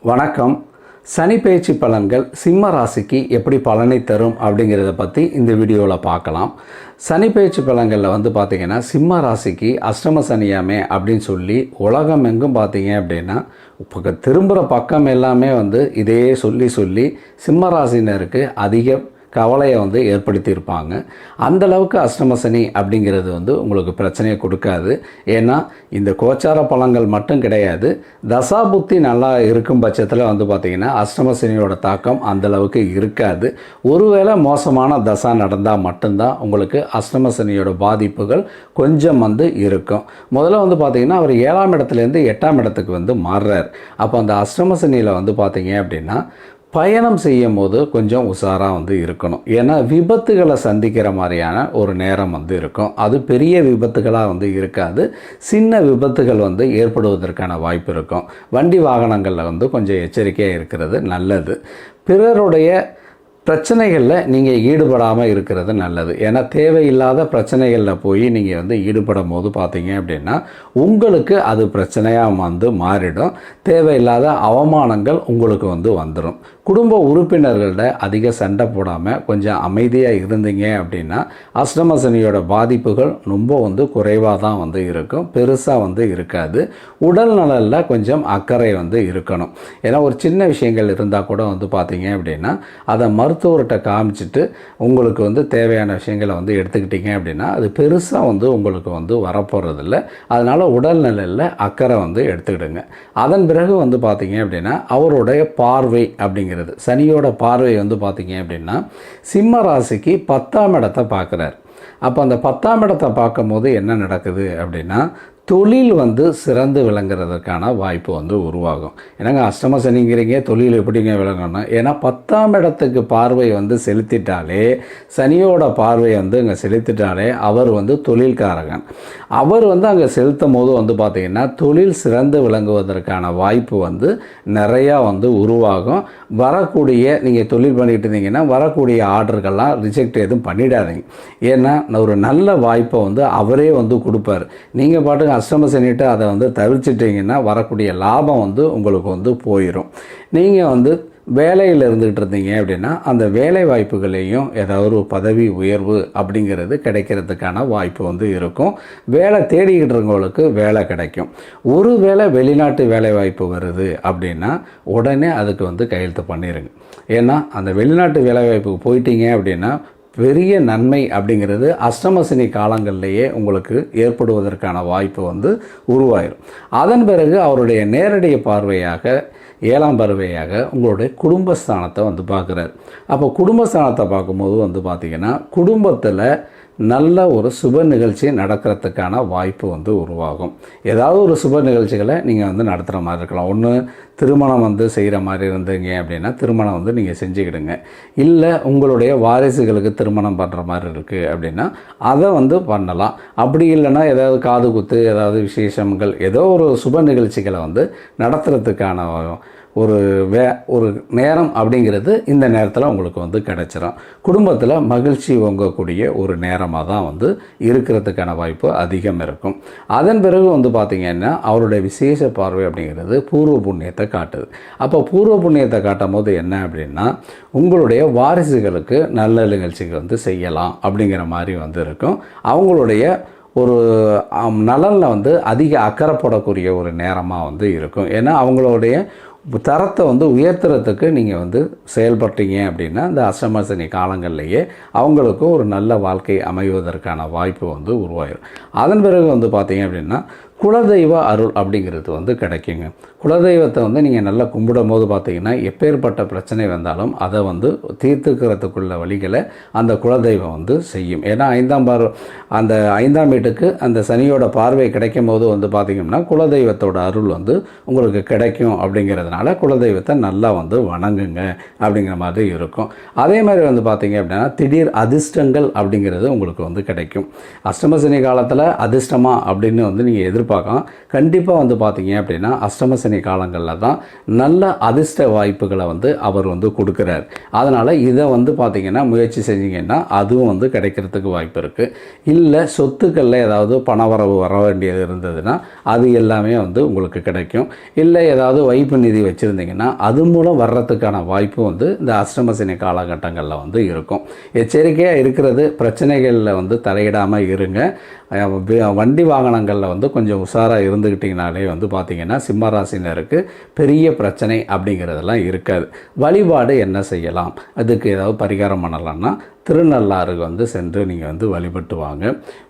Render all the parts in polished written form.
வணக்கம். சனி பெயர்ச்சி பலன்கள் சிம்ம ராசிக்கு எப்படி பலனை தரும் அப்படிங்கிறத பற்றி இந்த வீடியோவில் பார்க்கலாம். சனி பெயர்ச்சி பலன்களில் பார்த்திங்கன்னா சிம்ம ராசிக்கு அஷ்டம சனியாமே அப்படின்னு சொல்லி உலகம் எங்கும் பார்த்திங்க அப்படின்னா இப்போ திரும்புகிற பக்கம் எல்லாமே இதே சொல்லி சிம்ம ராசினருக்கு அதிக கவலையை ஏற்படுத்தியிருப்பாங்க. அந்தளவுக்கு அஷ்டம சனி அப்படிங்கிறது உங்களுக்கு பிரச்சனையை கொடுக்காது. ஏன்னா இந்த கோச்சார பலன்கள் மட்டும் கிடையாது, தசாபுத்தி நல்லா இருக்கும் பட்சத்தில் பார்த்திங்கன்னா அஷ்டம சனியோட தாக்கம் அந்தளவுக்கு இருக்காது. ஒருவேளை மோசமான தசா நடந்தால் மட்டும்தான் உங்களுக்கு அஷ்டம சனியோட பாதிப்புகள் கொஞ்சம் இருக்கும். முதல்ல பார்த்திங்கன்னா அவர் 7ஆம் இடத்துலேருந்து 8ஆம் இடத்துக்கு மாறுறார். அப்போ அந்த அஷ்டம சனியில் பார்த்திங்க அப்படின்னா பயணம் செய்யும் போது கொஞ்சம் உஷாராக இருக்கணும். ஏன்னா விபத்துகளை சந்திக்கிற மாதிரியான ஒரு நேரம் இருக்கும். அது பெரிய விபத்துகளாக இருக்காது, சின்ன விபத்துகள் ஏற்படுவதற்கான வாய்ப்பு இருக்கும். வண்டி வாகனங்களில் கொஞ்சம் எச்சரிக்கையாக இருக்கிறது நல்லது. பிறருடைய பிரச்சனைகளில் நீங்கள் ஈடுபடாமல் இருக்கிறது நல்லது. ஏன்னா தேவையில்லாத பிரச்சனைகளில் போய் நீங்கள் ஈடுபடும் போது பார்த்தீங்க அப்படின்னா உங்களுக்கு அது பிரச்சனையாக மாறிடும். தேவையில்லாத அவமானங்கள் உங்களுக்கு வந்துடும். குடும்ப உறுப்பினர்கள்ட அதிக சண்டை போடாமல் கொஞ்சம் அமைதியாக இருந்தீங்க அப்படின்னா அஷ்டம சனியோட பாதிப்புகள் ரொம்ப குறைவாக தான் இருக்கும், பெருசாக இருக்காது. உடல் நலனில் கொஞ்சம் அக்கறை இருக்கணும். ஏன்னா ஒரு சின்ன விஷயங்கள் இருந்தால் கூட பார்த்தீங்க அப்படின்னா அதை மருத்துவர்கிட்ட காமிச்சிட்டு உங்களுக்கு தேவையான விஷயங்களை எடுத்துக்கிட்டீங்க அப்படின்னா அது பெருசாக உங்களுக்கு வரப்போகிறதில்ல. அதனால் உடல் நலனில் அக்கறை எடுத்துக்கிடுங்க. அதன் பிறகு பார்த்தீங்க அப்படின்னா அவருடைய பார்வை அப்படிங்கிறது, சனியோட பார்வை பார்த்தீங்க அப்படின்னா சிம்ம ராசிக்கு 10ஆம் இடத்தை பார்க்குறார். அப்போ அந்த 10ஆம் இடத்தை பார்க்கும்போது என்ன நடக்குது அப்படின்னா தொழில் சிறந்து விளங்குறதுக்கான வாய்ப்பு உருவாகும். ஏன்னாங்க அஷ்டம சனிங்கிறீங்க, தொழில் எப்படிங்க விளங்கணும்? ஏன்னா 10ஆம் இடத்துக்கு பார்வை செலுத்திட்டாலே, சனியோட பார்வை இங்கே செலுத்திட்டாலே அவர் தொழில்காரகன். அவர் அங்கே செலுத்தும் போது பார்த்திங்கன்னா தொழில் சிறந்து விளங்குவதற்கான வாய்ப்பு நிறையா உருவாகும். வரக்கூடிய நீங்கள் தொழில் பண்ணிகிட்டு இருந்தீங்கன்னா வரக்கூடிய ஆர்டர்கள்லாம் ரிஜெக்ட் எதுவும் பண்ணிடாதீங்க. ஏன்னா ஒரு நல்ல வாய்ப்பை அவரே கொடுப்பார். நீங்கள் பாட்டுக்கு அஷ்டம சனிட்டு அதை தவிர்த்துட்டிங்கன்னா வரக்கூடிய லாபம் உங்களுக்கு போயிடும். நீங்கள் வேலையில் இருந்துகிட்டு இருந்தீங்க அப்படின்னா அந்த வேலை வாய்ப்புகளையும் ஏதாவது ஒரு பதவி உயர்வு அப்படிங்கிறது கிடைக்கிறதுக்கான வாய்ப்பு இருக்கும். வேலை தேடிக்கிட்டு இருக்கவங்களுக்கு வேலை கிடைக்கும். ஒரு வேளை வெளிநாட்டு வேலை வாய்ப்பு வருது அப்படின்னா உடனே அதுக்கு கையெழுத்து பண்ணிடுங்க. ஏன்னா அந்த வெளிநாட்டு வேலை வாய்ப்புக்கு போயிட்டீங்க அப்படின்னா பெரிய நன்மை அப்படிங்கிறது அஷ்டம சனி காலங்கள்லேயே உங்களுக்கு ஏற்படுவதற்கான வாய்ப்பு உருவாயிடும். அதன் பிறகு அவருடைய நேரடி பார்வையாக 7ஆம் பார்வையாக உங்களுடைய குடும்பஸ்தானத்தை பார்க்குறாரு. அப்போ குடும்பஸ்தானத்தை பார்க்கும்போது பார்த்திங்கன்னா குடும்பத்தில் நல்ல ஒரு சுப நிகழ்ச்சி நடக்கிறதுக்கான வாய்ப்பு உருவாகும். ஏதாவது ஒரு சுப நிகழ்ச்சிகளை நீங்கள் நடத்துகிற மாதிரி இருக்கலாம். ஒன்று திருமணம் செய்கிற மாதிரி இருந்தீங்க அப்படின்னா திருமணம் நீங்கள் செஞ்சுக்கிடுங்க. இல்லை உங்களுடைய வாரிசுகளுக்கு திருமணம் பண்ணுற மாதிரி இருக்குது அப்படின்னா அதை பண்ணலாம். அப்படி இல்லைன்னா ஏதாவது காது குத்து, ஏதாவது விசேஷங்கள், ஏதோ ஒரு சுப நிகழ்ச்சிகளை நடத்துறதுக்கான ஒரு நேரம் அப்படிங்கிறது இந்த நேரத்தில் உங்களுக்கு கிடைச்சிடும். குடும்பத்தில் மகிழ்ச்சி வாங்கக்கூடிய ஒரு நேரமாக தான் இருக்கிறதுக்கான வாய்ப்பு அதிகம் இருக்கும். அதன் பிறகு பார்த்திங்கன்னா அவருடைய விசேஷ பார்வை அப்படிங்கிறது பூர்வ புண்ணியத்தை காட்டுது. அப்போ பூர்வ புண்ணியத்தை காட்டும் போது என்ன அப்படின்னா உங்களுடைய வாரிசுகளுக்கு நல்ல நிகழ்ச்சிகள் செய்யலாம் அப்படிங்கிற மாதிரி இருக்கும். அவங்களுடைய ஒரு நலனில் அதிக அக்கறைப்படக்கூடிய ஒரு நேரமாக இருக்கும். ஏன்னா அவங்களுடைய தரத்தை உயர்த்துறதுக்கு நீங்கள் செயல்பட்டீங்க அப்படின்னா இந்த அஷ்டம சனி காலங்கள்லேயே அவங்களுக்கு ஒரு நல்ல வாழ்க்கை அமைவதற்கான வாய்ப்பு உருவாயிடும். அதன் பிறகு பார்த்தீங்க அப்படின்னா குலதெய்வ அருள் அப்படிங்கிறது கிடைக்குங்க. குலதெய்வத்தை நீங்கள் நல்லா கும்பிடும் போது பார்த்திங்கன்னா எப்பேற்பட்ட பிரச்சனை வந்தாலும் அதை தீர்த்துக்கிறதுக்குள்ள வழிகளை அந்த குலதெய்வம் செய்யும். ஏன்னா அந்த 5ஆம் வீட்டுக்கு அந்த சனியோட பார்வை கிடைக்கும் போது பார்த்திங்கன்னா குலதெய்வத்தோட அருள் உங்களுக்கு கிடைக்கும். அப்படிங்கிறதுனால குலதெய்வத்தை நல்லா வணங்குங்க அப்படிங்கிற மாதிரி இருக்கும். அதே மாதிரி பார்த்திங்க அப்படின்னா திடீர் அதிர்ஷ்டங்கள் அப்படிங்கிறது உங்களுக்கு கிடைக்கும். அஷ்டம சனி காலத்தில் அதிர்ஷ்டமா அப்படின்னு நீங்கள் எதிர்பார்க்க எதிர்பார்க்கலாம். கண்டிப்பாக வந்து பார்த்தீங்க அப்படின்னா அஷ்டம சனி காலங்களில் தான் நல்ல அதிர்ஷ்ட வாய்ப்புகளை வந்து அவர் வந்து கொடுக்குறார். அதனால் இதை வந்து பார்த்திங்கன்னா முயற்சி செஞ்சீங்கன்னா அதுவும் வந்து கிடைக்கிறதுக்கு வாய்ப்பு இருக்குது. இல்லை சொத்துக்களில் ஏதாவது பணவரவு வர வேண்டியது இருந்ததுன்னா அது எல்லாமே வந்து உங்களுக்கு கிடைக்கும். இல்லை ஏதாவது வைப்பு நிதி வச்சுருந்தீங்கன்னா அது மூலம் வர்றதுக்கான வாய்ப்பு வந்து இந்த அஷ்டம சனி காலகட்டங்களில் வந்து இருக்கும். எச்சரிக்கையாக இருக்கிறது, பிரச்சனைகளில் வந்து தலையிடாமல் இருங்க. வண்டி வாகனங்களில் வந்து கொஞ்சம் உஷாராக இருந்துக்கிட்டிங்கனாலே வந்து பார்த்திங்கன்னா சிம்மராசினருக்கு பெரிய பிரச்சனை அப்படிங்கிறதெல்லாம் இருக்காது. வழிபாடு என்ன செய்யலாம், அதுக்கு ஏதாவது பரிகாரம் பண்ணலான்னா திருநள்ளாறுக்கு வந்து சென்று நீங்கள் வந்து வழிபட்டு வாங்க.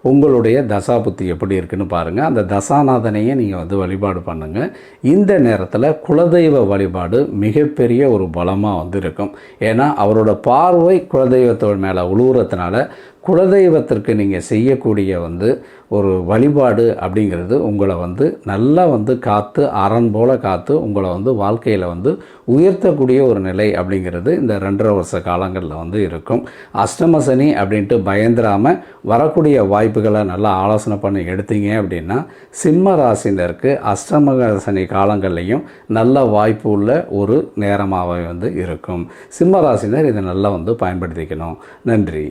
உங்களுடைய தசாபுத்தி எப்படி இருக்குன்னு பாருங்கள். அந்த தசாநாதனையே நீங்கள் வந்து வழிபாடு பண்ணுங்கள். இந்த நேரத்தில் குலதெய்வ வழிபாடு மிகப்பெரிய ஒரு பலமாக வந்து இருக்கும். ஏன்னா அவரோட பார்வை குலதெய்வத்தோட மேலே உழுவுறதுனால குலதெய்வத்திற்கு நீங்கள் செய்யக்கூடிய வந்து ஒரு வழிபாடு அப்படிங்கிறது உங்களை வந்து நல்லா வந்து காத்து அரண் போல் காத்து உங்களை வந்து வாழ்க்கையில் வந்து உயர்த்தக்கூடிய ஒரு நிலை அப்படிங்கிறது இந்த 2.5 வருஷ காலங்களில் வந்து இருக்கும். அஷ்டம சனி அப்படின்ட்டு பயந்துராமல் வரக்கூடிய வாய்ப்புகளை நல்லா ஆலோசனை பண்ணி எடுத்தீங்க அப்படின்னா சிம்ம ராசினருக்கு அஷ்டம சனி காலங்கள்லையும் நல்ல வாய்ப்பு உள்ள ஒரு நேரமாகவே வந்து இருக்கும். சிம்ம ராசினர் இதை நல்லா வந்து பயன்படுத்திக்கணும். நன்றி.